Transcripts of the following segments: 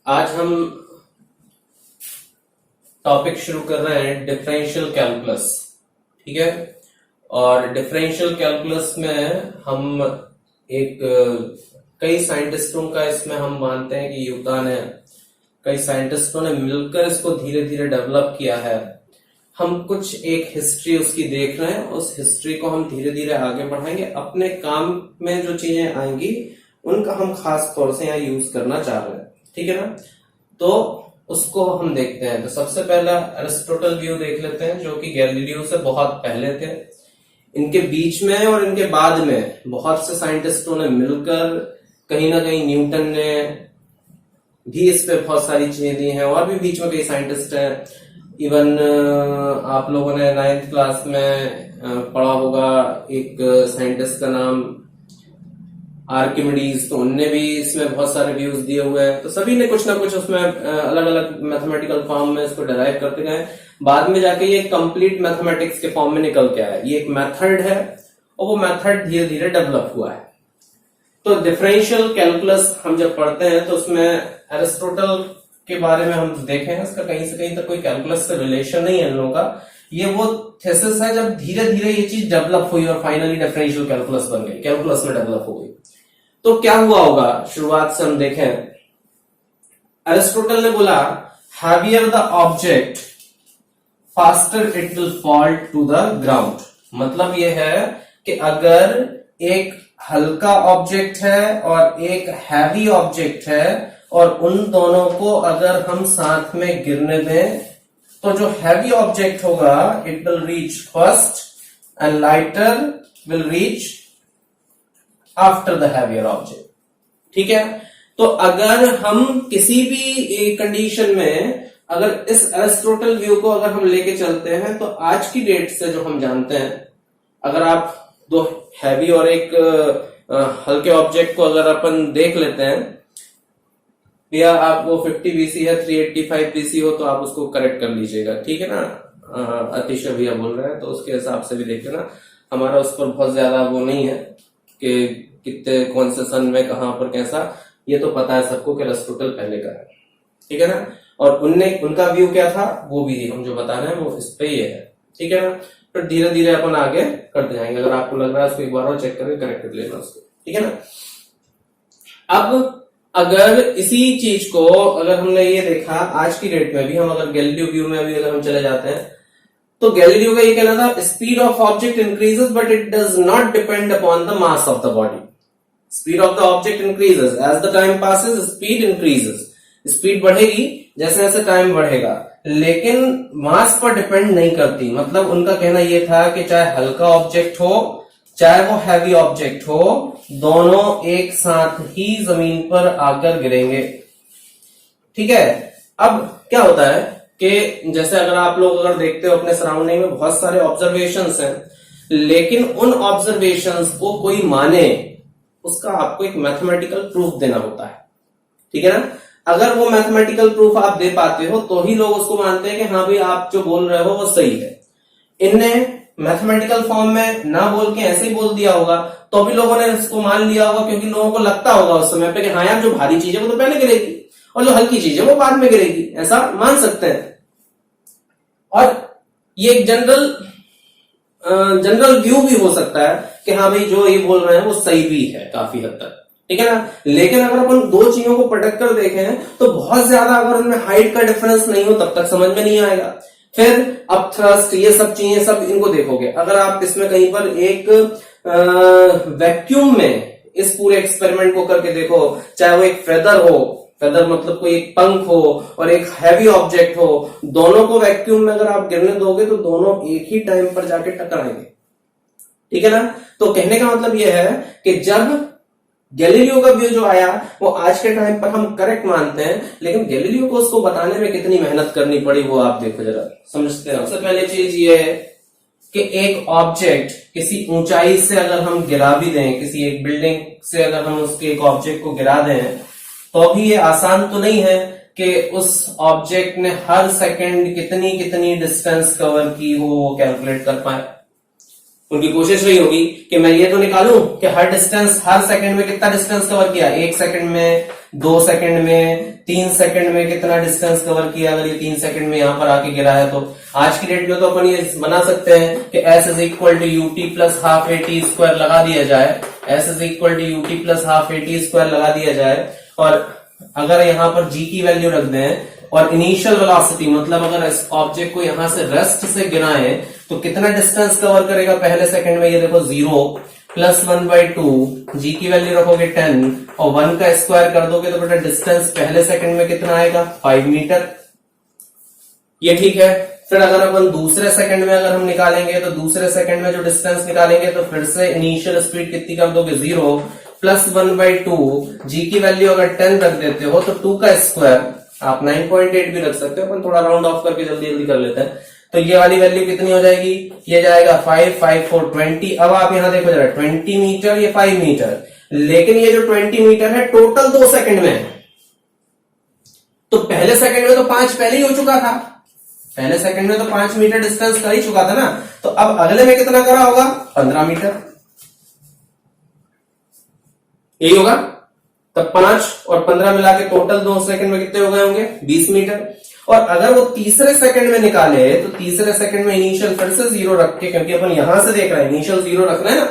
आज हम टॉपिक शुरू कर रहे हैं डिफरेंशियल कैलकुलस। ठीक है। और डिफरेंशियल कैलकुलस में हम एक कई साइंटिस्टों का इसमें हम मानते हैं कि योगदान है। कई साइंटिस्टों ने मिलकर इसको धीरे धीरे डेवलप किया है। हम कुछ एक हिस्ट्री उसकी देख रहे हैं, उस हिस्ट्री को हम धीरे धीरे आगे बढ़ाएंगे। अपने काम में जो चीजें आएंगी उनका हम खास तौर से यहाँ यूज करना चाह रहे हैं। ठीक है ना। तो उसको हम देखते हैं। तो सबसे पहला एरिस्टोटल व्यू देख लेते हैं, जो कि गैलीलियो से बहुत पहले थे। इनके बीच में और इनके बाद में बहुत से साइंटिस्टों ने मिलकर, कहीं ना कहीं न्यूटन ने भी इस पे बहुत सारी चीजें दी हैं, और भी बीच में कई साइंटिस्ट हैं। इवन आप लोगों ने 9th क्लास में पढ़ा होगा एक साइंटिस्ट का नाम आर्किमिडीज, तो उनने भी इसमें बहुत सारे व्यूज दिए हुए हैं। तो सभी ने कुछ ना कुछ उसमें अलग अलग मैथमेटिकल फॉर्म में इसको डिराइव करते गए। बाद में जाके ये कंप्लीट मैथमेटिक्स के फॉर्म में निकल के आया। ये एक मेथड है और वो मेथड धीरे धीरे डेवलप हुआ है। तो डिफरेंशियल कैलकुलस हम जब पढ़ते हैं तो उसमें एरिस्टोटल के बारे में हम देखें, इसका कहीं से कहीं तक कोई कैलकुलस से रिलेशन नहीं है इन लोगों का। ये वो थेसिस है जब धीरे धीरे ये चीज डेवलप हुई और फाइनली डिफरेंशियल कैलकुलस बन गई, कैलकुलस में डेवलप हो गई। तो क्या हुआ होगा शुरुआत से हम देखें। एरिस्टोटल ने बोला heavier the object faster it will fall to the ground. मतलब यह है कि अगर एक हल्का ऑब्जेक्ट है और एक हैवी ऑब्जेक्ट है और उन दोनों को अगर हम साथ में गिरने दें तो जो हैवी ऑब्जेक्ट होगा it will reach first and lighter will reach after the heavier object. ठीक है। तो अगर हम किसी भी कंडीशन में अगर इस एरिस्टोटल व्यू को अगर हम लेके चलते हैं तो आज की डेट से जो हम जानते हैं, अगर आप दो हैवी और एक हल्के ऑब्जेक्ट को अगर अपन देख लेते हैं, या आप वो 50 बीसी है 385 बीसी हो तो आप उसको करेक्ट कर लीजिएगा। ठीक है ना। अतिशय भैया बोल रहे हैं तो उसके हिसाब से भी देख लेना। हमारा उस पर बहुत ज्यादा वो नहीं है कि कितने कौन से सन में कहां पर कैसा, ये तो पता है सबको कि एरिस्टोटल पहले का है। ठीक है ना। और उनका व्यू क्या था वो भी हम जो बता रहे हैं वो इस पे ही है। ठीक है ना। फिर धीरे धीरे अपन आगे करते जाएंगे। अगर आपको लग रहा है उसको एक बार और चेक करके करेक्ट कर लेना उसको। ठीक है ना। अब अगर इसी चीज को अगर हमने ये देखा आज की डेट में भी, हम अगर गैलीलियो व्यू में भी अगर हम चले जाते हैं तो गैलीलियो का ये कहना था speed of object increases but it does not depend upon the mass of the body. Speed of the object increases as the time passes, speed increases. Speed बढ़ेगी जैसे जैसे टाइम बढ़ेगा, लेकिन मास पर डिपेंड नहीं करती। मतलब उनका कहना यह था कि चाहे हल्का ऑब्जेक्ट हो चाहे वो हैवी ऑब्जेक्ट हो, दोनों एक साथ ही जमीन पर आकर गिरेंगे। ठीक है। अब क्या होता है कि जैसे अगर आप लोग अगर देखते हो अपने सराउंडिंग में बहुत सारे ऑब्जर्वेशंस हैं, लेकिन उन ऑब्जर्वेशंस को कोई माने उसका आपको एक मैथमेटिकल प्रूफ देना होता है। ठीक है ना। अगर वो मैथमेटिकल प्रूफ आप दे पाते हो तो ही लोग उसको मानते हैं कि हाँ भाई आप जो बोल रहे हो वो सही है। इनने मैथमेटिकल फॉर्म में ना बोल के ऐसे ही बोल दिया होगा तो भी लोगों ने इसको मान लिया होगा, क्योंकि लोगों को लगता होगा उस समय पे कि हाँ यार जो भारी चीज है वो तो पहले गिरेगी और जो हल्की चीज है वो बाद में गिरेगी, ऐसा मान सकते हैं। और ये एक जनरल व्यू भी हो सकता है कि हाँ भाई जो ये बोल रहे हैं वो सही भी है काफी हद तक। ठीक है ना। लेकिन अगर अपन दो चीजों को पटक कर देखें तो बहुत ज्यादा अगर उनमें हाइट का डिफरेंस नहीं हो तब तक समझ में नहीं आएगा। फिर अब थ्रस्ट ये सब चीजें सब इनको देखोगे, अगर आप इसमें कहीं पर एक वैक्यूम में इस पूरे एक्सपेरिमेंट को करके देखो, चाहे वो एक फेदर हो, फेदर मतलब कोई एक पंख हो और एक हैवी ऑब्जेक्ट हो, दोनों को वैक्यूम में अगर आप गिरने दोगे तो दोनों एक ही टाइम पर जाके टकराएंगे। ठीक है ना। तो कहने का मतलब यह है कि जब गैलीलियो का व्यू जो आया वो आज के टाइम पर हम करेक्ट मानते हैं, लेकिन गैलीलियो को उसको बताने में कितनी मेहनत करनी पड़ी वो आप देखो जरा, समझते हैं। सबसे पहले चीज ये है कि एक ऑब्जेक्ट किसी ऊंचाई से अगर हम गिरा भी दें, किसी एक बिल्डिंग से अगर हम उसके एक ऑब्जेक्ट को गिरा दें, तो भी ये आसान तो नहीं है कि उस ऑब्जेक्ट ने हर सेकंड कितनी कितनी डिस्टेंस कवर की हो वो कैलकुलेट कर पाए। उनकी कोशिश रही होगी कि मैं ये तो निकालूं कि हर डिस्टेंस, हर सेकंड में कितना डिस्टेंस कवर किया, 1 सेकंड में, 2 सेकंड में, 3 सेकंड में कितना डिस्टेंस कवर किया। अगर ये 3 सेकंड में यहां पर आके गिरा है तो आज की डेट में तो अपन ये बना सकते हैं कि S is equal to UT plus half AT square लगा दिया जाए, S is equal to UT plus half AT square लगा दिया जाए। और अगर यहां पर G की वैल्यू रख दें और इनिशियल वेलोसिटी, मतलब अगर इस ऑब्जेक्ट को यहां से रेस्ट से गिराएं तो कितना डिस्टेंस कवर करेगा पहले सेकंड में, ये देखो 0 प्लस 1/2, जी की वैल्यू रखोगे 10 और 1 का स्क्वायर कर दोगे तो बेटा डिस्टेंस पहले सेकंड में कितना आएगा, 5 मीटर। ये ठीक है। फिर अगर अपन दूसरे सेकंड में अगर हम निकालेंगे तो दूसरे सेकंड में जो डिस्टेंस निकालेंगे तो फिर से इनिशियल स्पीड कितनी कर दोगे, 0 प्लस 1/2, जी की वैल्यू अगर 10 रख देते हो तो 2 का स्क्वायर, आप 9.8 भी रख सकते हो, अपन थोड़ा राउंड ऑफ करके जल्दी जल्दी कर लेते हैं। तो ये वाली वैल्यू कितनी हो जाएगी, ये जाएगा 5, 5, 4, 20। अब आप यहां देखो जरा, 20 मीटर, ये 5 मीटर, लेकिन ये जो 20 मीटर है टोटल 2 सेकंड में है। तो पहले सेकंड में तो 5 पहले ही हो चुका था, पहले सेकंड में तो 5 मीटर डिस्टेंस कर ही चुका था ना। तो अब अगले में कितना करा होगा, 15 मीटर, यही होगा। तब 5 और 15 मिला के टोटल 2 सेकंड में कितने हो गए होंगे, 20 मीटर। और अगर वो तीसरे सेकंड में निकाले तो तीसरे सेकंड में इनिशियल फिर से 0 रख के, क्योंकि अपन यहां से देख रहे हैं इनिशियल 0 रखना है ना,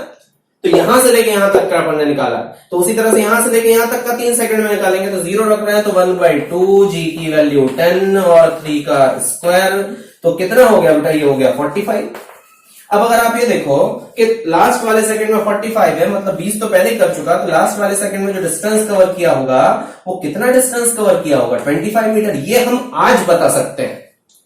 तो यहां से लेके यहां तक का अपन ने निकाला, तो उसी तरह से यहां से लेके यहां तक का 3 सेकंड में निकालेंगे तो 0 रख रहे हैं तो 1/2, जी की वैल्यू 10 और 3 का स्क्वायर, तो कितना हो गया बेटा, ये हो गया 45। अब अगर आप ये देखो कि लास्ट वाले सेकंड में 45 है, मतलब 20 तो पहले ही कर चुका, तो लास्ट वाले सेकंड में जो डिस्टेंस कवर किया होगा वो कितना डिस्टेंस कवर किया होगा, 25 मीटर। ये हम आज बता सकते हैं,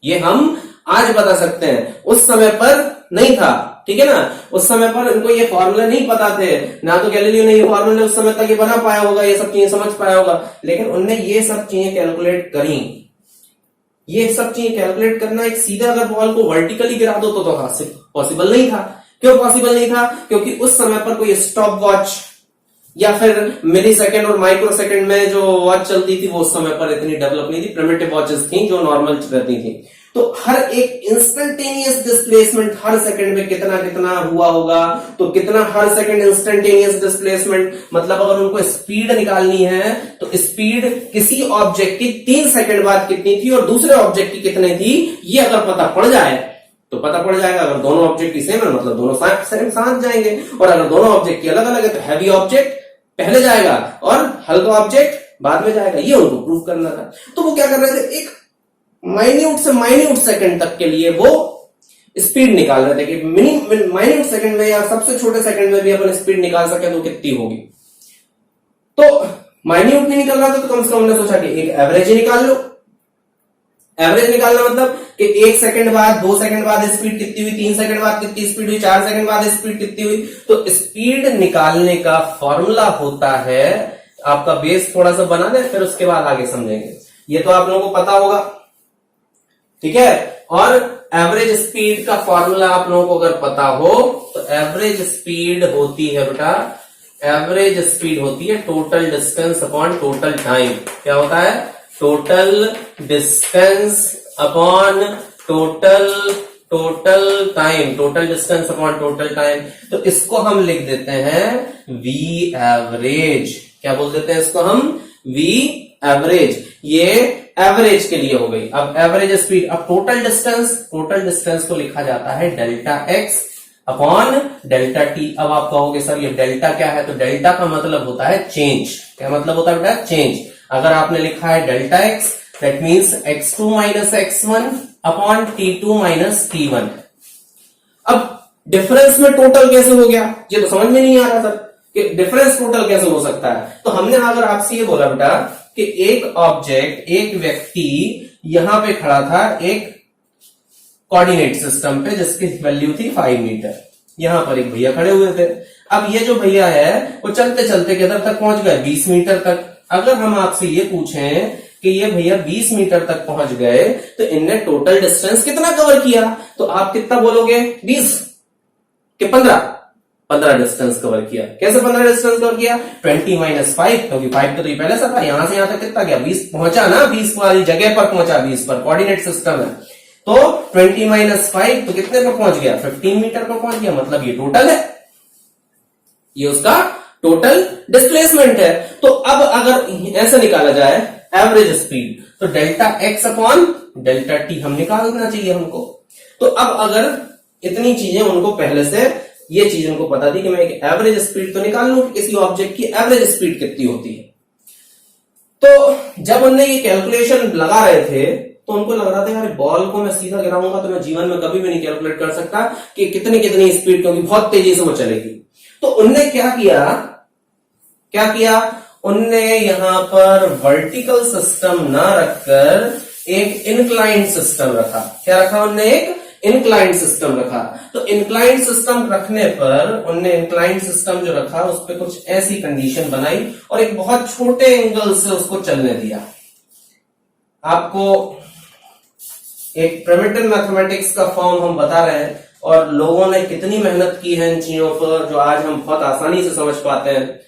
ये हम आज बता सकते हैं, उस समय पर नहीं था, ठीक है ना। उस समय पर इनको ये फॉर्मूला नहीं पता थे ना, तो गैलीलियो ने ये फॉर्मूला उस समय तक ये बना पाया होगा, ये सब चीजें समझ पाया होगा, लेकिन उनने ये सब चीजें कैलकुलेट करी। ये सब चीजें कैलकुलेट करना, एक सीधा अगर बॉल को वर्टिकली गिरा दो तो पॉसिबल नहीं था। क्यों पॉसिबल नहीं था, क्योंकि उस समय पर कोई स्टॉप वॉच या फिर मिली सेकेंड और माइक्रो सेकेंड में जो वॉच चलती थी वो उस समय पर इतनी डेवलप नहीं थी, प्रिमिटिव वॉचेस थी जो नॉर्मल रहती थी। तो हर एक इंस्टेंटेनियस डिस्प्लेसमेंट हर सेकंड में कितना कितना हुआ होगा, तो कितना हर सेकंड इंस्टेंटेनियस डिस्प्लेसमेंट, मतलब अगर उनको स्पीड निकालनी है तो स्पीड किसी ऑब्जेक्ट की 3 सेकंड बाद कितनी थी और दूसरे ऑब्जेक्ट की कितनी थी, ये अगर पता पड़ जाए तो पता पड़ जाएगा। अगर दोनों ऑब्जेक्ट की सेम है मतलब दोनों साथ जाएंगे, और अगर दोनों ऑब्जेक्ट की अलग अलग है तो हैवी ऑब्जेक्ट पहले जाएगा और हल्का ऑब्जेक्ट बाद में जाएगा। ये उनको प्रूव करना था। तो वो क्या कर रहे थे, एक माइन्यूट से माइन्यूट सेकंड तक के लिए वो स्पीड निकाल रहे थे कि माइन्यूट सेकंड में या सबसे छोटे सेकंड में भी अपन स्पीड निकाल सके तो कितनी होगी। तो माइन्यूट नहीं निकल रहा था तो कम से कम हमने सोचा कि एक एवरेज ही निकाल लो। एवरेज निकालना मतलब कि 1 सेकंड बाद, 2 सेकंड बाद स्पीड कितनी हुई, 3 सेकंड बाद कितनी स्पीड हुई, 4 सेकंड बाद स्पीड कितनी हुई। तो स्पीड निकालने का फॉर्मूला होता है, आपका बेस थोड़ा सा बना दे फिर उसके बाद आगे समझेंगे। ये तो आप लोगों को पता होगा, ठीक है। और एवरेज स्पीड का फॉर्मूला आप लोगों को अगर पता हो तो एवरेज स्पीड होती है बेटा, एवरेज स्पीड होती है total distance upon total time. क्या होता है, total distance upon total time, total distance upon total time. तो इसको हम लिख देते हैं वी एवरेज। क्या बोल देते हैं इसको हम, वी एवरेज। ये एवरेज के लिए हो गई। अब एवरेज स्पीड, अब टोटल डिस्टेंस को लिखा जाता है delta x upon delta T. अब आप कहोगे सर ये डेल्टा क्या है, तो डेल्टा का मतलब होता है चेंज। क्या मतलब होता है बेटा, चेंज। अगर आपने लिखा है delta x, that means x2 minus x1 upon t2 minus t1। अब डिफरेंस में टोटल कैसे हो गया, ये तो समझ में नहीं आ रहा सर कि डिफरेंस टोटल कैसे हो सकता है। तो हमने अगर आपसे ये बोला बेटा कि एक ऑब्जेक्ट, एक व्यक्ति यहां पे खड़ा था एक कोऑर्डिनेट सिस्टम पे जिसकी वैल्यू थी 5 मीटर। यहां पर एक भैया खड़े हुए थे। अब ये जो भैया है वो चलते चलते किधर तक पहुंच गए, 20 मीटर तक। अगर हम आपसे ये पूछें कि ये भैया 20 मीटर तक पहुंच गए तो इनने टोटल डिस्टेंस कितना कवर किया, तो आप कितना बोलोगे, 20 के 15 डिस्टेंस कवर किया। कैसे 15 डिस्टेंस कवर किया, 20 माइनस 5, क्योंकि 5 तो ये पहले से था, यहां से यहां तक कितना गया, 20 पहुंचा ना, 20 वाली जगह पर पहुंचा, 20 पर कोऑर्डिनेट सिस्टम है। तो 20 माइनस 5 तो कितने पर पहुंच गया? 15 मीटर पर पहुंच गया। मतलब ये टोटल है, ये उसका टोटल डिस्प्लेसमेंट है। तो अब अगर ऐसा निकाला जाए एवरेज स्पीड, तो delta x upon delta T हम निकालना चाहिए हमको। तो अब अगर इतनी चीजें उनको पहले से ये चीज उनको पता थी कि मैं एक एवरेज स्पीड तो निकाल लूं कि किसी ऑब्जेक्ट की एवरेज स्पीड कितनी होती है। तो जब उनने ये कैलकुलेशन लगा रहे थे तो उनको लग रहा था यार बॉल को मैं सीधा गिराऊंगा तो मैं जीवन में कभी भी नहीं कैलकुलेट कर सकता कि कितनी कितनी स्पीड, क्योंकि बहुत तेजी से वो चलेगी। तो उनने क्या किया, उनने यहां पर वर्टिकल सिस्टम ना रखकर एक इंक्लाइंड सिस्टम रखा। क्या रखा उनने? एक इंक्लाइंड सिस्टम रखा। तो इंक्लाइंड सिस्टम रखने पर उनने इंक्लाइंड सिस्टम जो रखा उस पर कुछ ऐसी कंडीशन बनाई और एक बहुत छोटे एंगल से उसको चलने दिया। आपको एक प्रिमिटिव मैथमेटिक्स का फॉर्म हम बता रहे हैं और लोगों ने कितनी मेहनत की है इन चीजों पर जो आज हम बहुत आसानी से समझ पाते हैं,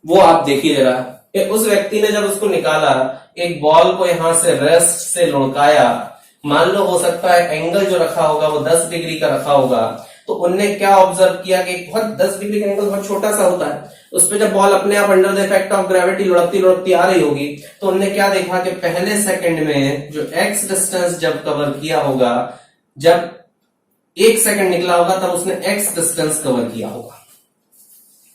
वो आप देखिए जरा। उस व्यक्ति ने जब उसको निकाला, एक बॉल को यहां से रेस्ट से लुढ़काया, मान लो हो सकता है एंगल जो रखा होगा वो 10 डिग्री का रखा होगा, तो उनने क्या ऑब्जर्व किया कि बहुत 10 डिग्री का एंगल बहुत छोटा सा होता है, उस पर जब बॉल अपने आप under the effect of gravity लुढ़कती लुढ़कती आ रही होगी, तो उनने क्या देखा कि पहले सेकंड में जो एक्स डिस्टेंस जब कवर किया होगा, जब 1 सेकंड निकला होगा तब उसने एक्स डिस्टेंस कवर किया होगा।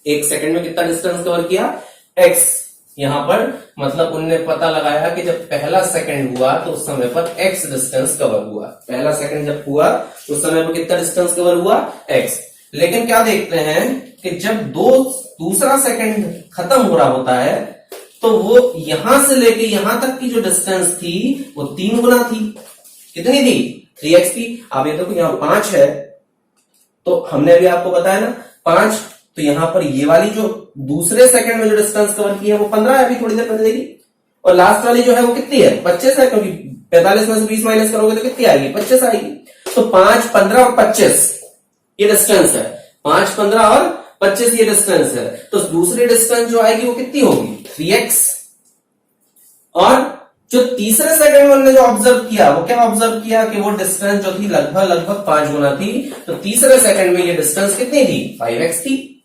1 सेकंड में कितना डिस्टेंस कवर किया? एक्स। यहां पर मतलब उनने पता लगाया कि जब पहला सेकंड हुआ तो उस समय पर एक्स डिस्टेंस कवर हुआ। पहला सेकंड जब हुआ उस समय पर कितना डिस्टेंस कवर हुआ? एक्स। लेकिन क्या देखते हैं कि जब दूसरा सेकंड खत्म हो रहा होता है तो वो यहां से लेके यहां तक की जो डिस्टेंस थी वो 3 गुना थी। कितनी थी? 3x थी। आप ये देखो यहां 5 है, तो हमने अभी आपको बताया ना 5, तो यहां पर ये वाली जो दूसरे सेकंड में जो डिस्टेंस कवर की है वो 15 है, अभी थोड़ी देर पहले देखी। और लास्ट वाली जो है वो कितनी है? 25 है, क्योंकि 45 में से 20 माइनस करोगे तो कितनी आएगी? 25 आएगी। तो 5, 15 और 25 ये डिस्टेंस है। 5, 15 और 25 ये डिस्टेंस है। तो दूसरी डिस्टेंस जो आएगी वो कितनी होगी? 3x। और जो तीसरे सेकंड में उन्होंने जो ऑब्जर्व किया, वो क्या ऑब्जर्व किया कि वो डिस्टेंस जो थी लगभग 5 गुना थी। तो तीसरे सेकंड में ये डिस्टेंस कितनी थी? 5x थी।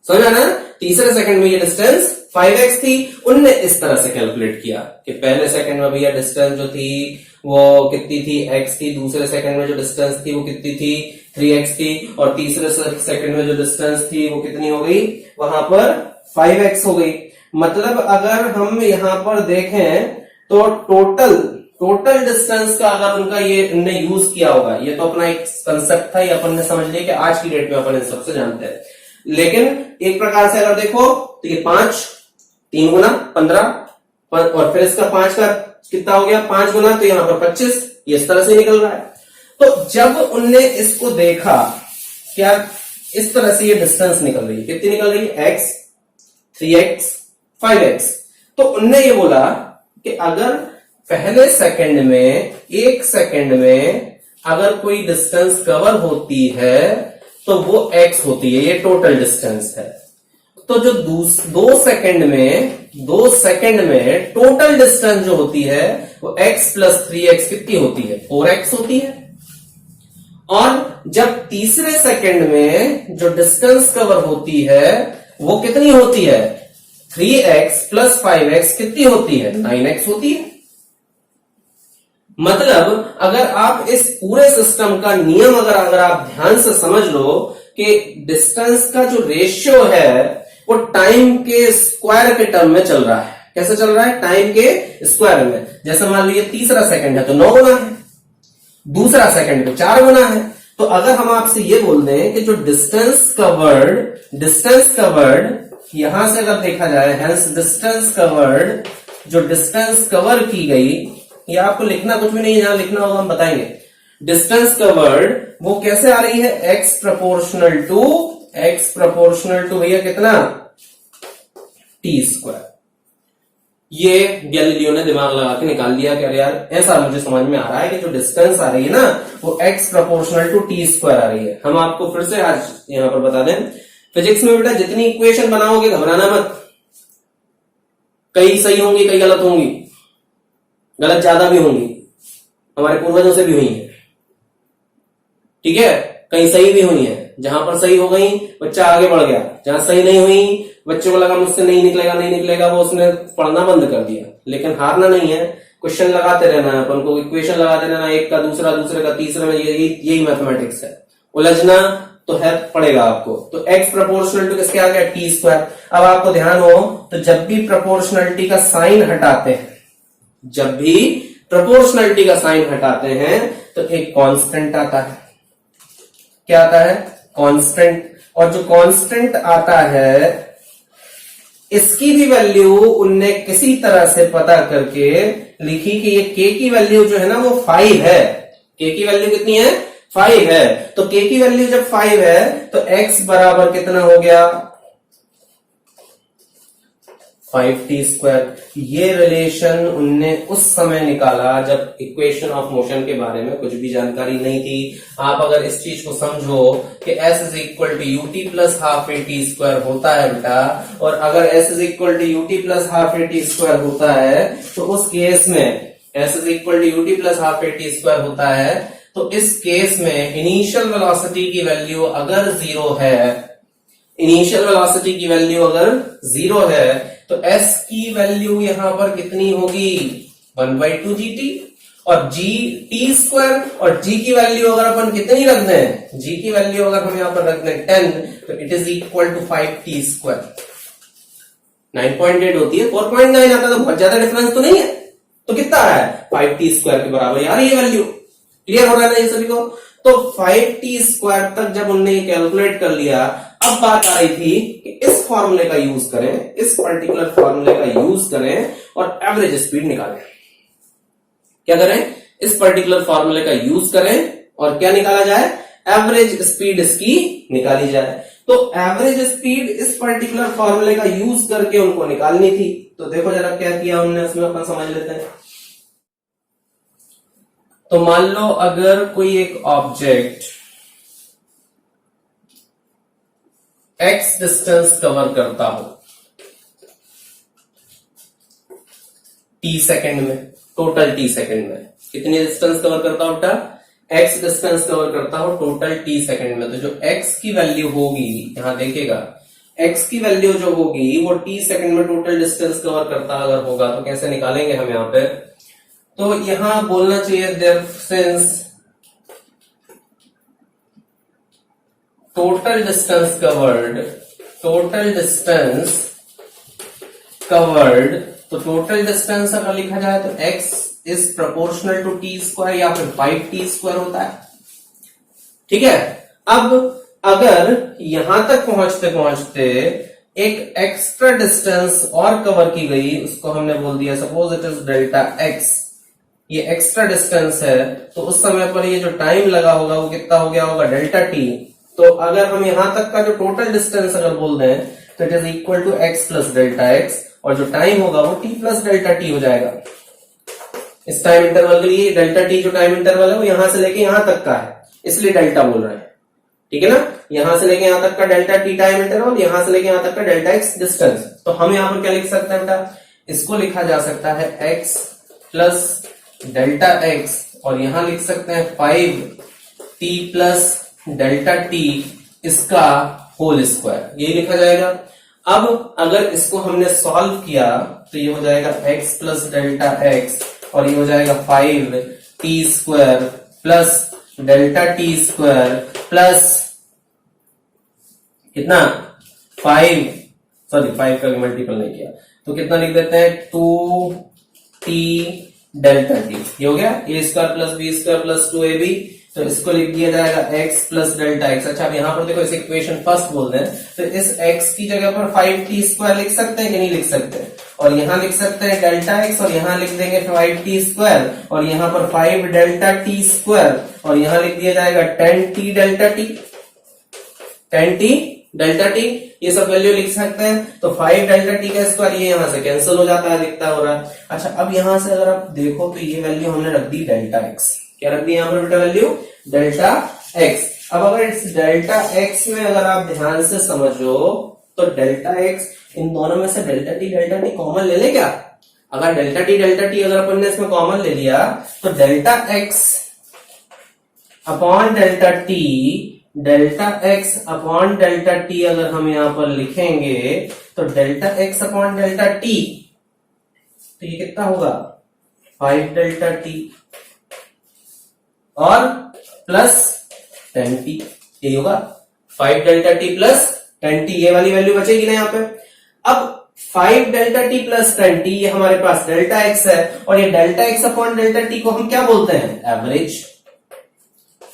समझा ना? तीसरे सेकंड में ये डिस्टेंस 5x थी। उनने इस तरह से कैलकुलेट किया कि पहले सेकंड में भैया डिस्टेंस जो थी वो कितनी थी? x थी। दूसरे सेकंड में जो डिस्टेंस थी वो कितनी थी? 3x थी। और तीसरे सेकंड में जो डिस्टेंस थी वो कितनी हो गई? वहां पर 5x हो गई। मतलब अगर हम यहां पर देखें तो टोटल डिस्टेंस का अगर उनका ये इनने यूज किया होगा, ये तो अपना एक कंसेप्ट था, ये अपन ने समझ लिया कि आज की डेट में अपन इन सबसे जानते हैं। लेकिन एक प्रकार से अगर देखो तो ये 5, 3 गुना 15 और फिर इसका 5 का कितना हो गया? 5 गुना, तो यहां पर 25, ये इस तरह से निकल रहा है। तो जब उनने इसको देखा, क्या इस तरह से ये डिस्टेंस निकल रही है, कितनी निकल रही है? x, 3x, 5x। तो उनने ये बोला कि अगर पहले सेकंड में 1 सेकंड में अगर कोई डिस्टेंस कवर होती है तो वो x होती है, ये टोटल डिस्टेंस है। तो जो 2 सेकंड में टोटल डिस्टेंस जो होती है वो x प्लस 3x कितनी होती है? 4x होती है। और जब तीसरे सेकंड में जो डिस्टेंस कवर होती है वो कितनी होती है? 3x प्लस 5x कितनी होती है? 9x होती है। मतलब अगर आप इस पूरे सिस्टम का नियम अगर आप ध्यान से समझ लो कि डिस्टेंस का जो रेशियो है वो टाइम के स्क्वायर के टर्म में चल रहा है। कैसे चल रहा है? टाइम के स्क्वायर में। जैसे मान लीजिए तीसरा सेकंड है तो 9 गुना है, दूसरा सेकंड में 4 गुना है। तो अगर हम आपसे ये बोल दें कि जो डिस्टेंस कवर्ड यहां से अगर देखा जाए, हेंस डिस्टेंस कवर्ड, जो डिस्टेंस कवर की गई, ये आपको लिखना कुछ भी नहीं, जहां लिखना होगा हम बताएंगे। डिस्टेंस कवर्ड वो कैसे आ रही है? x प्रोपोर्शनल टू भैया कितना? t²। ये गैलीलियो ने दिमाग लगा के निकाल दिया कि अरे यार ऐसा मुझे समझ में आ रहा है कि जो डिस्टेंस आ रही है ना वो x प्रोपोर्शनल टू t² आ रही है। हम आपको फिर से आज यहां पर बता दें, फिजिक्स में बेटा जितनी इक्वेशन बनाओगे घबराना मत, कई सही होंगी, कई गलत होंगी, गलत ज्यादा भी होंगी। हमारे पूर्वजों से भी हुई है, ठीक है, कहीं सही भी हुई है, जहां पर सही हो गई बच्चा आगे बढ़ गया, जहां सही नहीं हुई बच्चों को लगा मुझसे नहीं निकलेगा, वो उसने पढ़ना बंद कर दिया। लेकिन हारना नहीं है, क्वेश्चन लगाते रहना है, अपन को इक्वेशन लगाते रहना, एक का दूसरा, दूसरे का तीसरे में, यही मैथमेटिक्स है। उलझना तो है पड़ेगा आपको। तो x प्रोपोर्शनल टू किसके आ गया, टी स्क्वायर। अब आपको ध्यान हो तो जब भी प्रोपोर्शनलिटी का साइन हटाते हैं, जब भी प्रोपोर्शनलिटी का साइन हटाते हैं तो एक कांस्टेंट आता है। क्या आता है, कांस्टेंट। और जो कांस्टेंट आता है इसकी भी वैल्यू उनने किसी तरह से पता करके लिखी कि ये k की वैल्यू जो है ना वो 5 है। k की वैल्यू कितनी है, 5 है। तो k की वैल्यू जब 5 है तो x बराबर कितना हो गया, 5t स्क्वायर। ये रिलेशन उनने उस समय निकाला जब इक्वेशन ऑफ मोशन के बारे में कुछ भी जानकारी नहीं थी। आप अगर इस चीज को समझो कि s is equal to UT plus half a t square होता है बेटा, और अगर s is equal to UT plus half a t square होता है तो उस केस में s is equal to UT plus half a t square होता है तो इस केस में इनिशियल वेलोसिटी की वैल्यू अगर 0 है, इनिशियल वेलोसिटी की वैल्यू अगर 0 है तो s की वैल्यू यहां पर कितनी होगी, 1/2 gt, और g t स्क्वायर, और g की वैल्यू अगर अपन कितनी रख दें, g की वैल्यू अगर हम यहां पर रख दें 10 तो it is equal to 5t square. 9.8 होती है, 4.9 आता तो बहुत ज्यादा डिफरेंस तो नहीं है, तो कितना आ रहा है 5t स्क्वायर के बराबर यार ये वैल्यू। क्लियर हो रहा है ना ये सभी को। तो 5t स्क्वायर तक जब उन्होंने ये कैलकुलेट कर लिया, अब बात आ रही थी कि इस फॉर्मूले का यूज करें, इस पर्टिकुलर फॉर्मूले का यूज करें और एवरेज स्पीड निकालें। क्या करें, इस पर्टिकुलर फॉर्मूले का यूज करें और क्या निकाला जाए, एवरेज स्पीड इसकी निकाली जाए। तो एवरेज स्पीड इस पर्टिकुलर फॉर्मूले का यूज करके उनको निकालनी थी। तो देखो जरा क्या किया उन्होंने, उसमें अपन समझ लेते हैं। तो मान लो अगर कोई एक ऑब्जेक्ट x डिस्टेंस कवर करता हो t सेकंड में, टोटल t सेकंड में कितनी डिस्टेंस कवर करता हो बेटा, x डिस्टेंस कवर करता हो टोटल t सेकंड में। तो जो x की वैल्यू होगी, यहां देखिएगा x की वैल्यू जो होगी वो t सेकंड में टोटल डिस्टेंस कवर करता अगर होगा तो कैसे निकालेंगे हम यहां पे। तो यहां बोलना चाहिए there since total distance covered, total distance covered, तो टोटल डिस्टेंस अगर लिखा जाए तो x is proportional to t square या फिर 5t स्क्वायर होता है। ठीक है, अब अगर यहां तक पहुंचते पहुंचते एक एक्स्ट्रा डिस्टेंस और कवर की गई, उसको हमने बोल दिया suppose it is delta x, ये एक्स्ट्रा डिस्टेंस है, तो उस समय पर ये जो टाइम लगा होगा वो कितना हो गया होगा, डेल्टा टी। तो अगर हम यहां तक का जो टोटल डिस्टेंस अगर बोल दें तो it is equal to x plus delta x, और जो टाइम होगा वो t प्लस डेल्टा टी हो जाएगा। इस टाइम इंटरवल के लिए डेल्टा टी जो टाइम इंटरवल है वो यहां से लेके यहां तक का है, इसलिए डेल्टा बोल रहे हैं। ठीक है ना, यहां से लेके यहां तक का डेल्टा टी टाइम इंटरवल, यहां से लेके यहां तक का डेल्टा एक्स डिस्टेंस। तो हम यहां पर क्या लिख सकते हैं बेटा, इसको लिखा जा सकता है x प्लस डेल्टा एक्स, और यहां लिख सकते हैं 5t प्लस डेल्टा टी इसका होल स्क्वायर, यही लिखा जाएगा। अब अगर इसको हमने सॉल्व किया तो ये हो जाएगा x प्लस डेल्टा एक्स, और ये हो जाएगा 5t square plus delta T square plus कितना 5 का मल्टीपल नहीं किया तो कितना लिख देते हैं 2t डेल्टा टी, ये हो गया a square plus b square प्लस 2ab। तो इसको लिख दिया जाएगा x प्लस डेल्टा एक्स। अच्छा, अब यहां पर देखो इस इक्वेशन फर्स्ट बोल रहे हैं तो इस x की जगह पर 5t स्क्वायर लिख सकते हैं कि नहीं लिख सकते, और यहां लिख सकते हैं डेल्टा x, और यहां लिख देंगे 5t स्क्वायर, और यहां पर 5 डेल्टा टी स्क्वायर, और यहां लिख दिया जाएगा 10t delta T, 10t delta T, ये सब वैल्यू लिख सकते हैं। तो 5 डेल्टा टी का स्क्वायर ये यहां से कैंसिल हो जाता है, दिखता हो रहा है। अच्छा, अब यहां से अगर आप देखो तो ये वैल्यू हमने रख दी डेल्टा एक्स, क्या रख दी यहां पर बेटा वैल्यू डेल्टा एक्स। अब अगर इस डेल्टा एक्स में अगर आप ध्यान से समझो तो डेल्टा एक्स, इन दोनों में से डेल्टा टी कॉमन ले ले क्या। अगर डेल्टा टी अगर अपन ने इसमें कॉमन ले लिया तो delta x upon delta T अगर हम यहां पर लिखेंगे तो delta x upon delta T, तो ये कितना होगा 5 डेल्टा टी और प्लस 10 टी, यही होगा 5 डेल्टा टी प्लस 10 टी, ये वाली वैल्यू बचेगी ना यहाँ पे। अब 5 डेल्टा टी प्लस 10 टी ये हमारे पास डेल्टा एक्स है और ये delta x upon delta T को हम क्या बोलते हैं, एवरेज।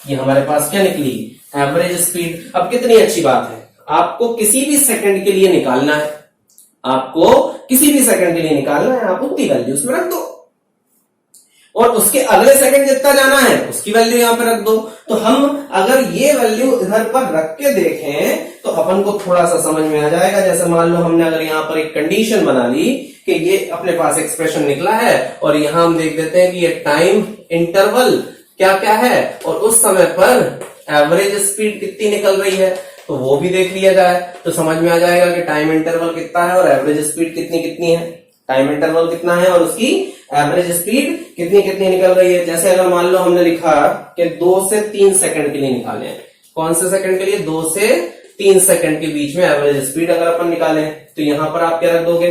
ये हमारे पास क्या निकली, एवरेज स्पीड। अब कितनी अच्छी बात है, आपको किसी भी सेकंड के लिए निकालना है, आप उतनी वैल्यू उसमें रख दो और उसके अगले सेकंड जितना जाना है उसकी वैल्यू यहां पर रख दो। तो हम अगर ये वैल्यू इधर पर रख के देखें तो अपन को थोड़ा सा समझ में आ जाएगा। जैसे मान लो हमने अगर यहां पर एक कंडीशन बना ली कि ये अपने पास एक्सप्रेशन निकला है और यहां हम देख देते हैं कि ये टाइम इंटरवल क्या क्या है और उस समय पर एवरेज स्पीड कितनी निकल रही है, तो वो भी देख लिया जाए तो समझ में आ जाएगा कि टाइम इंटरवल कितना है और एवरेज स्पीड कितनी है। टाइम इंटरवल कितना है और उसकी एवरेज स्पीड कितनी निकल रही है। जैसे अगर मान लो हमने लिखा कि 2 से 3 सेकंड के लिए निकाले हैं, कौन से सेकंड के लिए, 2 से 3 सेकंड के बीच में एवरेज स्पीड अगर अपन निकाले तो यहां पर आप क्या रख दोगे,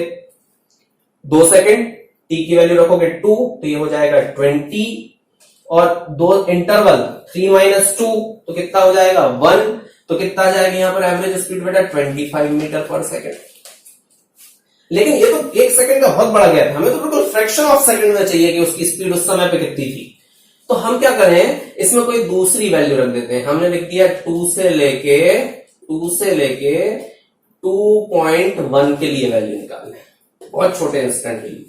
2 सेकंड, टी की वैल्यू रखोगे 2 तो ये हो जाएगा 20 और 2 इंटरवल 3 - 2 तो कितना हो जाएगा 1, तो कितना आ जाएगा यहाँ पर एवरेज स्पीड बेटा 25 मीटर पर सेकंड। लेकिन ये तो 1 सेकंड का बहुत बड़ा गैप है, हमें तो बिल्कुल फ्रैक्शन ऑफ सेकंड में चाहिए कि उसकी स्पीड उस समय पे कितनी थी। तो हम क्या करें, इसमें कोई दूसरी वैल्यू रख देते हैं। हमने लिख दिया 2 से लेके 2.1 के लिए वैल्यू निकालना है, बहुत छोटे इंस्टेंट के लिए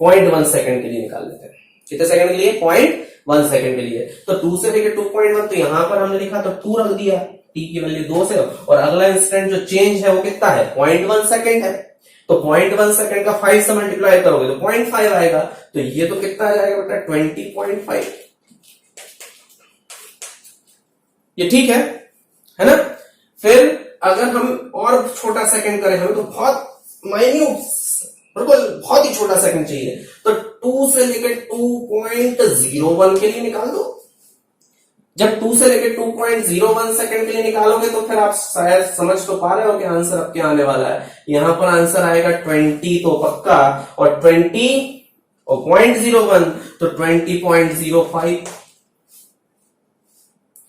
0.1 सेकंड के लिए निकाल लेते हैं। कितने सेकंड के लिए, 0.1 सेकंड के लिए। तो 2 से लेके 2.1 तो यहां पर हमने लिखा तो 2 रख दिया, टी की वैल्यू 2 से, और अगला इंस्टेंट जो चेंज है वो कितना है 0.1 सेकंड है। तो 0.1 सेकंड का 5 से मल्टीप्लाई करोगे तो 0.5 आएगा, तो ये तो कितना आ जाएगा बेटा 20.5। ये ठीक है ना। फिर अगर हम और छोटा सेकंड करें, हमें तो बहुत माइन्यूट, बिल्कुल बहुत ही छोटा सेकंड चाहिए, तो 2 से लेकर 2.01 के लिए निकाल दो। जब 2 से लेकर 2.01 सेकंड के लिए निकालोगे तो फिर आप शायद समझ तो पा रहे हो कि आंसर अब क्या आने वाला है। यहां पर आंसर आएगा 20 तो पक्का, और 20 और 0.01 तो 20.05,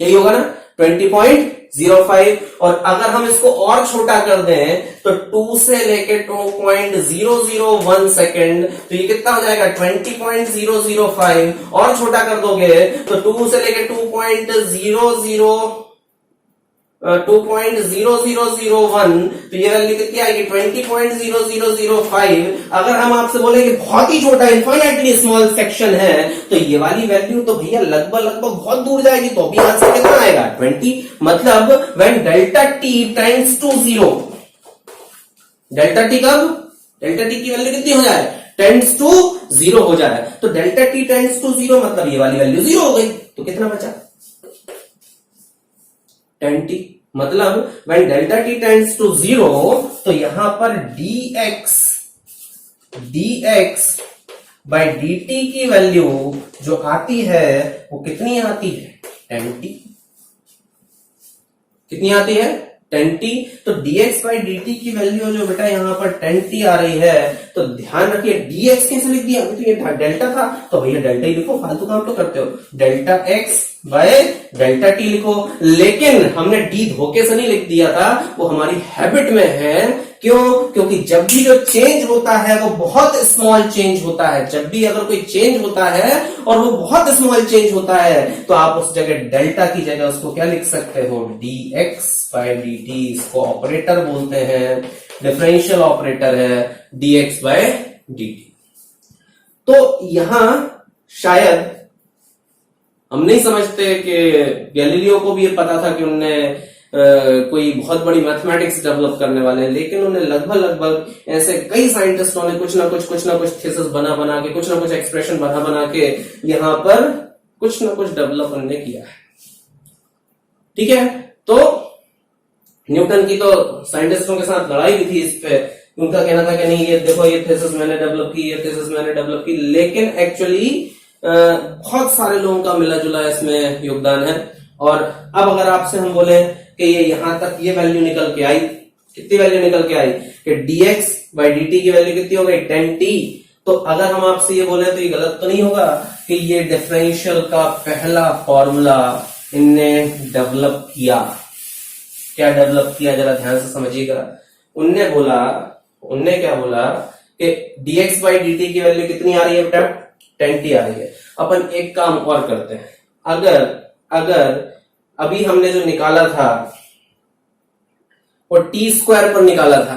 यही होगा ना 20.05। और अगर हम इसको और छोटा कर दें तो 2 से लेके 2.001 सेकंड, तो ये कितना हो जाएगा 20.005, और छोटा कर दोगे तो 2 से लेके 2.0001, तो ये वैल्यू कितनी आएगी 20.0005। अगर हम आपसे बोले कि बहुत ही छोटा इनफाइनाइटली स्मॉल सेक्शन है तो ये वाली वैल्यू तो भैया लगभग बहुत दूर जाएगी, तो भी आंसर कितना आएगा 20। मतलब when delta t tends to 0, delta t की वैल्यू कितनी हो जाए, टेंड्स टू 0 हो जाए, तो डेल्टा टी टेंड्स टू 0 मतलब ये वाली वैल्यू 0 हो गई, तो कितना बचा 10t। मतलब when delta t tends to 0 तो यहां पर dx बाय dt की वैल्यू जो आती है वो कितनी आती है 10t। कितनी आती है 10t। तो dx बाय dt की वैल्यू जो बेटा यहां पर 10t आ रही है, तो ध्यान रखिए dx कैसे लिख दिया, तो ये डेल्टा था तो भैया डेल्टा ही लिखो, फालतू काम तो करते हो, delta x bye delta T लिखो। लेकिन हमने डी धोखे से नहीं लिख दिया था, वो हमारी हैबिट में है। क्यों? क्योंकि जब भी जो चेंज होता है वो बहुत स्मॉल चेंज होता है। जब भी अगर कोई चेंज होता है और वो बहुत स्मॉल चेंज होता है तो आप उस जगह डेल्टा की जगह उसको क्या लिख सकते हो, dx बाय dt। इसको ऑपरेटर बोलते हैं, डिफरेंशियल ऑपरेटर है dx बाय dt। तो यहां शायद हम नहीं समझते कि गैलीलियो को भी ये पता था कि उनने कोई बहुत बड़ी मैथमेटिक्स डेवलप करने वाले हैं, लेकिन उन्हें लगभग ऐसे कई साइंटिस्टों ने कुछ ना कुछ थीसिस बना के, कुछ ना कुछ एक्सप्रेशन बना के यहां पर कुछ ना कुछ डेवलप उन्होंने किया है। ठीक है, तो न्यूटन की तो साइंटिस्टों के साथ लड़ाई भी थी इस पे उनका कहना था कि नहीं ये देखो ये थीसिस मैंने डेवलप की, ये थीसिस मैंने डेवलप की, लेकिन एक्चुअली बहुत सारे लोगों का मिला जुला इसमें योगदान है। और अब अगर आपसे हम बोले कि ये यहां तक ये वैल्यू निकल के आई, कितनी वैल्यू निकल के आई कि dx बाई dt की वैल्यू कितनी हो गई 10t, तो अगर हम आपसे ये बोले तो ये गलत तो नहीं होगा कि ये डिफरेंशियल का पहला फॉर्मूला इनने डेवलप किया। क्या डेवलप किया जरा ध्यान से समझिएगा। उनने क्या बोला कि dx बाई dt की वैल्यू कितनी आ रही है बेटा 10t आ रही है। अपन एक काम और करते हैं, अगर अभी हमने जो निकाला था वो टी स्क्वायर पर निकाला था,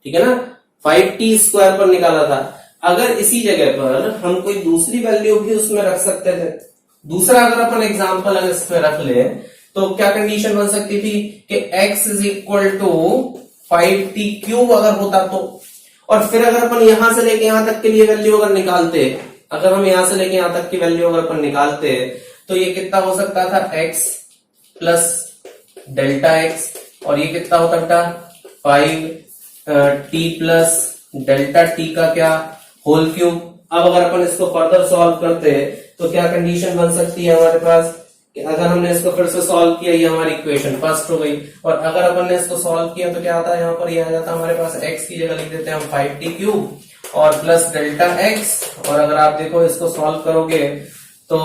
ठीक है ना, 5t स्क्वायर पर निकाला था, अगर इसी जगह पर हम कोई दूसरी वैल्यू भी उसमें रख सकते थे, दूसरा अगर अपन एग्जांपल अगर इसमें रख ले तो क्या कंडीशन बन सकती थी कि x is equal to 5t cube अगर होता तो, और फिर अगर अपन यहां से लेके यहां तक के लिए वैल्यू अगर निकालते, अगर हम यहां से लेके यहां तक की वैल्यू अगर अपन निकालते तो ये कितना हो सकता था x प्लस डेल्टा x, और ये कितना होता बेटा 5t प्लस डेल्टा t का क्या होल क्यूब। अब अगर अपन इसको फर्दर सॉल्व करते तो क्या कंडीशन बन सकती है हमारे पास कि अगर हमने इसको फिर से सॉल्व किया, ये हमारी इक्वेशन फर्स्ट हो गई, और अगर अपन ने इसको सॉल्व किया तो क्या आता है यहाँ पर, ये आ जाता है हमारे पास x की जगह लिख देते हैं हम 5t क्यूब और प्लस डेल्टा x, और अगर आप देखो इसको सॉल्व करोगे तो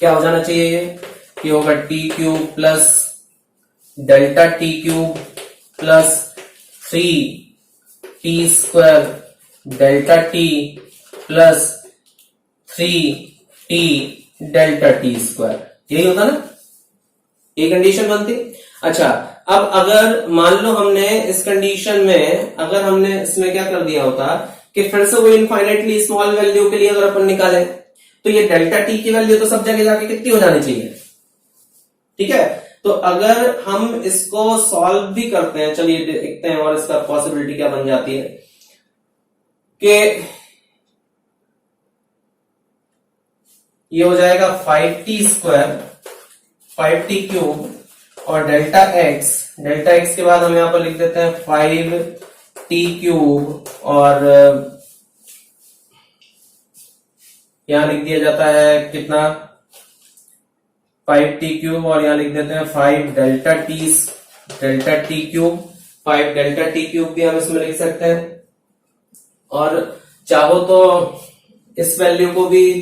क्या हो जाना चाहिए ये कि होगा t cube plus delta t cube plus 3t square delta t plus 3t delta t square, यही होता ना, ये कंडीशन बनती। अच्छा, अब अगर मान लो हमने इस कंडीशन में अगर हमने इसमें क्या कर दिया होता कि फिर से वो इनफाइनाइटली स्मॉल वैल्यू के लिए अगर अपन निकाले तो ये डेल्टा t की वैल्यू तो सब जगह जाके कितनी हो जानी चाहिए, ठीक है। तो अगर हम इसको सॉल्व भी करते हैं, चलिए देखते हैं और इसका पॉसिबिलिटी क्या बन जाती है कि ये हो जाएगा 5t स्क्वायर 5t क्यूब और डेल्टा x के बाद हम यहां पर लिख देते हैं 5t क्यूब, और यहां लिख दिया जाता है कितना 5t क्यूब, और यहां लिख देते हैं 5 delta t cube, 5 delta t cube भी हम इसमें लिख सकते हैं, और चाहो तो इस वैल्यू को भी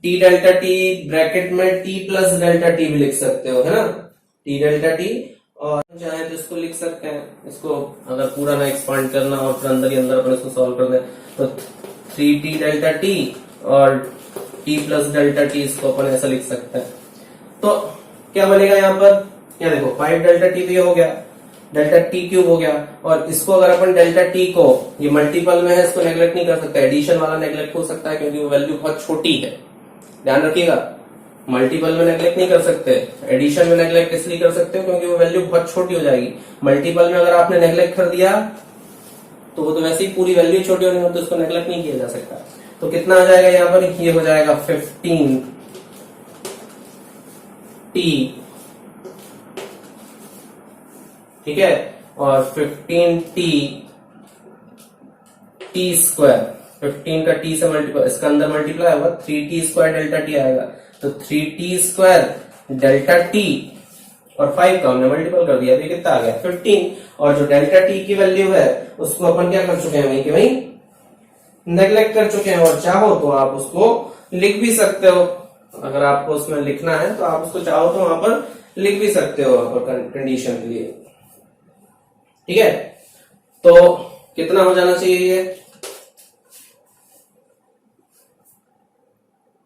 t डेल्टा t ब्रैकेट में t प्लस डेल्टा t भी लिख सकते हो, है ना, t डेल्टा t, और चाहे तो इसको लिख सकते हैं, इसको अगर पूरा ना एक्सपांड करना और फिर अंदर ही अंदर अपन इसको सॉल्व कर दें तो 3t डेल्टा t और t प्लस डेल्टा t, इसको अपन ऐसा लिख सकते हैं। तो क्या बनेगा यहाँ पर, क्या देखो 5 डेल्टा t तो ये हो गया, डेल्टा t क्यूब हो गया, और इसको अगर अपन डेल्टा t को, ये मल्टीपल में है इसको नेग्लेक्ट नहीं कर सकते, एडिशन वाला नेग्लेक्ट हो सकता है क्योंकि वो वैल्यू बहुत छोटी है, ध्यान रखिएगा, मल्टीपल में नेग्लेक्ट नहीं कर सकते, एडिशन में नेग्लेक्ट इसलिए कर सकते हो क्योंकि वो वैल्यू बहुत छोटी हो जाएगी। मल्टीपल में अगर आपने नेग्लेक्ट कर दिया तो वो तो वैसे ही पूरी वैल्यू छोटी होनी हो, तो उसको नेग्लेक्ट नहीं किया जा सकता। तो कितना आ जाएगा यहाँ पर, ये हो जाएगा 15t, ठीक है, और 15t स्क्वायर, 15 का t से मल्टीप्लाई, इसका अंदर मल्टीप्लाई होगा 3t स्क्वायर डेल्टा t आएगा, तो 3t स्क्वायर डेल्टा t और 5 का हमने मल्टीपल कर दिया तो ये कितना आ गया 15, और जो डेल्टा t की वैल्यू है उसको अपन क्या कर चुके हैं वहीं के वहीं नेग्लेक्ट कर चुके हैं, और चाहो तो आप उसको लिख भी सकते हो, अगर आपको उसमें लिखना है तो आप उसको चाहो तो वहां पर लिख भी सकते हो कंडीशन के लिए, ठीक है। तो कितना हो जाना चाहिए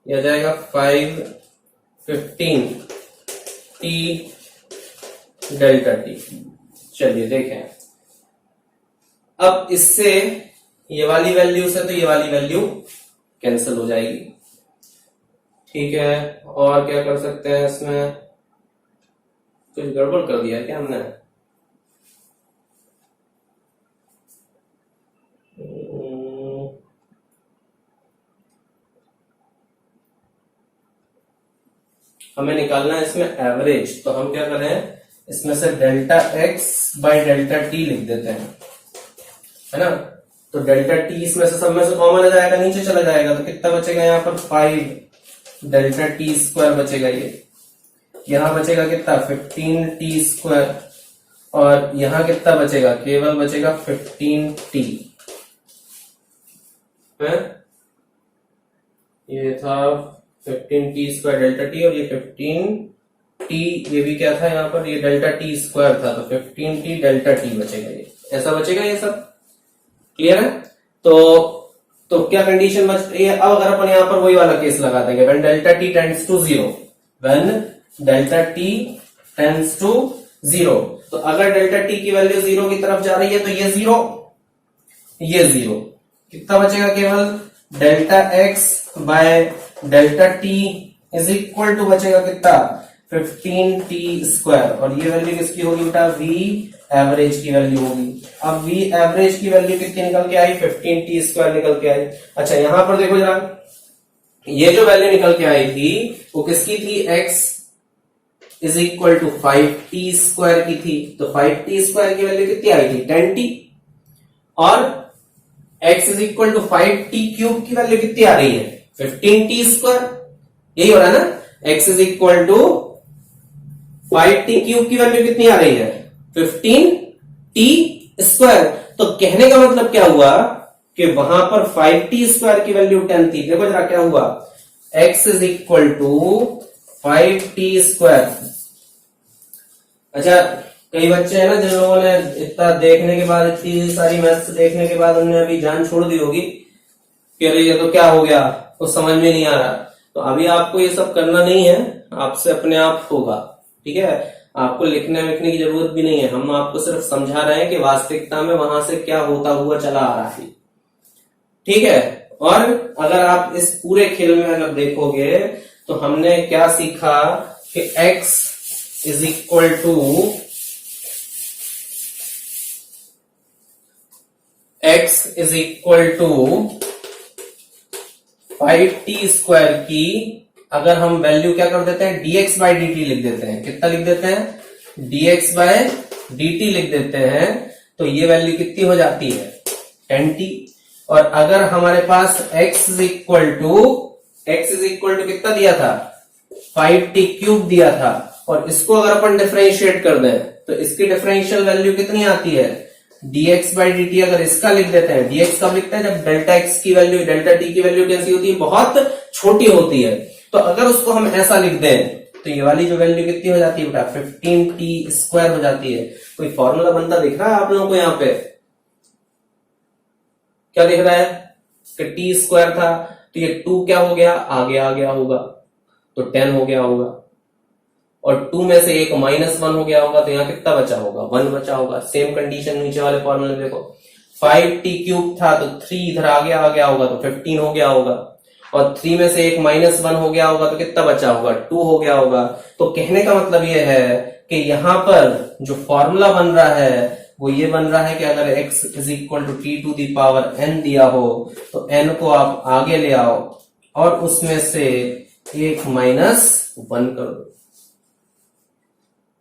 ये आ जाएगा 15t डेल्टा t। चलिए देखें, अब इससे ये वाली वैल्यू से तो ये वाली वैल्यू कैंसिल हो जाएगी, ठीक है। और क्या कर सकते हैं, इसमें कुछ गड़बड़ कर दिया क्या हमने, हमें निकालना है इसमें एवरेज, तो हम क्या करें, इसमें से delta x by delta T लिख देते हैं, है ना। तो डेल्टा टी इसमें से सब में से कॉमन आ जाएगा, नीचे चला जाएगा, तो कितना बचेगा यहाँ पर 5 डेल्टा टी स्क्वायर बचेगा। ये यहां बचेगा कितना 15 टी स्क्वायर, और यहां कितना बचेगा, केवल बचेगा 15 टी है। ये था 15 टी स्क्वायर डेल्टा टी, और ये 15 टी, ये भी क्या था यहाँ पर, ये डेल्टा टी स्क्वायर था, तो 15 टी डेल्टा टी बचेगा। ये ऐसा बचेगा, ये सब क्लियर है। तो क्या कंडीशन बच रही है। अब अगर अपन यहाँ पर वही वाला केस लगा देंगे, when delta t tends to 0, when delta t tends to 0, तो अगर डेल्टा टी की वैल्यू 0 की तरफ जा रही है तो ये 0, ये 0, कितना बचेगा, केवल delta x by delta t is equal to बचेगा कितना 15 टी स्क्वायर, और ये वैल्यू किसकी होगी बेटा, वी एवरेज की वैल्यू होगी। अब वी एवरेज की वैल्यू कितनी निकल के आई, 15 टी स्क्वायर निकल के आई। अच्छा यहां पर देखो जरा, ये जो वैल्यू निकल के आई थी वो किसकी थी, x is equal to 5 t square की थी, तो 5 टी स्क्वायर की वैल्यू कितनी आई थी 10 टी, और x is equal to 5 t cube की वैल्यू कितनी आ रही है 15 टी स्क्वायर, यही हो रहा है ना। x is equal to 5 t cube की वैल्यू कितनी आ रही है 15 टी स्क्वायर। तो कहने का मतलब क्या हुआ कि वहां पर 5 टी स्क्वायर की वैल्यू 10 थी। देखो जरा क्या हुआ, x is equal to 5 t square. अच्छा कई बच्चे हैं ना जिन लोगों ने इतना देखने के बाद, इतनी सारी मैथ्स देखने के बाद उन्होंने अभी जान छोड़ दी होगी कि अरे ये तो क्या हो गया, कुछ समझ में नहीं आ रहा। तो अभी आपको ये सब करना नहीं है, आपसे अपने आप होगा, ठीक है। आपको लिखने लिखने की जरूरत भी नहीं है, हम आपको सिर्फ समझा रहे हैं कि वास्तविकता में वहां से क्या होता हुआ चला आ रहा है, ठीक है। और अगर आप इस पूरे खेल में अगर देखोगे तो हमने क्या सीखा कि x is equal to five t square की अगर हम वैल्यू क्या कर देते हैं dx बाई डी टी लिख देते हैं, कितना लिख देते हैं dx बाय डी टी लिख देते हैं, तो ये वैल्यू कितनी हो जाती है 10t। और अगर हमारे पास x इज इक्वल टू कितना दिया था 5t क्यूब दिया था, और इसको अगर अपन डिफरेंशिएट कर दें तो इसकी डिफरेंशियल वैल्यू कितनी आती है dx बाई डी टी। अगर इसका लिख देते हैं, dx कब लिखते हैं जब डेल्टा x की वैल्यू डेल्टा t की वैल्यू कैसी होती है, बहुत छोटी होती है। तो अगर उसको हम ऐसा लिख दें तो ये वाली जो वैल्यू कितनी हो जाती है बेटा 15 टी स्क्वायर हो जाती है। कोई फॉर्मूला बनता दिख रहा है आप लोगों को, यहाँ पे क्या दिख रहा है कि टी स्क्वायर था, तो ये 2 क्या हो गया, आगे आ गया होगा तो 10 हो गया होगा, और 2 में से एक -1 हो गया होगा, तो यहाँ कितना बचा होगा 1 बचा होगा। सेम कंडीशन नीचे वाले फॉर्मूले में देखो, 5t क्यूब था तो 3 इधर आगे आ गया होगा तो 15 हो गया होगा, और 3 में से एक -1 हो गया होगा तो कितना बचा होगा 2 हो गया होगा। तो कहने का मतलब ये है कि यहां पर जो फॉर्मूला बन रहा है वो ये बन रहा है कि अगर x is equal to t to the power n दिया हो तो n को आप आगे ले आओ और उसमें से एक -1 कर दो,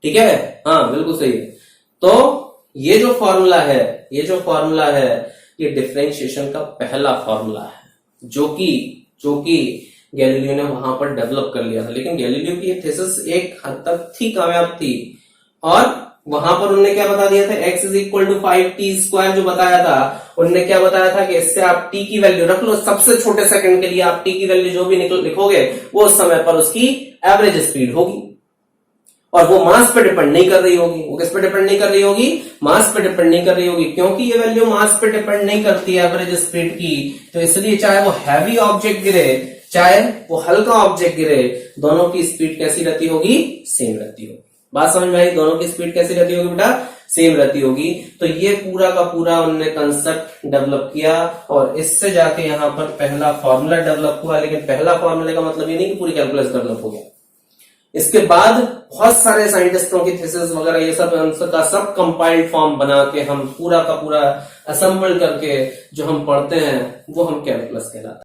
ठीक है। हाँ बिल्कुल सही है। तो ये जो फॉर्मूला है ये डिफरेंशिएशन का पहला फॉर्मूला है जो कि गैलीलियो ने वहां पर डेवलप कर लिया था। लेकिन गैलीलियो की थीसिस एक हद तक थी कामयाब थी, और वहां पर उन्होंने क्या बता दिया था x is equal to 5t square जो बताया था, उन्होंने क्या बताया था कि इससे आप t की वैल्यू रख लो, सबसे छोटे सेकंड के लिए आप t की वैल्यू जो भी लिखोगे वो उस समय पर उसकी एवरेज स्पीड होगी, और वो मास पे डिपेंड नहीं कर रही होगी। वो किस पे डिपेंड नहीं कर रही होगी, मास पे डिपेंड नहीं कर रही होगी। क्योंकि ये वैल्यू मास पे डिपेंड नहीं करती है एवरेज स्पीड की, तो इसलिए चाहे वो हैवी ऑब्जेक्ट गिरे चाहे वो हल्का ऑब्जेक्ट गिरे, दोनों की स्पीड कैसी रहती होगी, सेम रहती होगी। बात समझ में आई, दोनों की स्पीड कैसी रहती होगी बेटा, सेम रहती होगी। तो ये पूरा का पूरा उन्होंने कंसेप्ट डेवलप किया, और इससे जाके यहाँ पर पहला फॉर्मूला डेवलप हुआ। लेकिन पहला फॉर्मूले का मतलब ये नहीं कि पूरी कैलकुलस डेवलप हो गया। इसके बाद बहुत सारे साइंटिस्टों की थीसिस वगैरह ये सब आंसर का सब कंपाइल्ड फॉर्म बना के हम पूरा का पूरा असेंबल करके जो हम पढ़ते हैं वो हम कैलकुलस कहलाता है।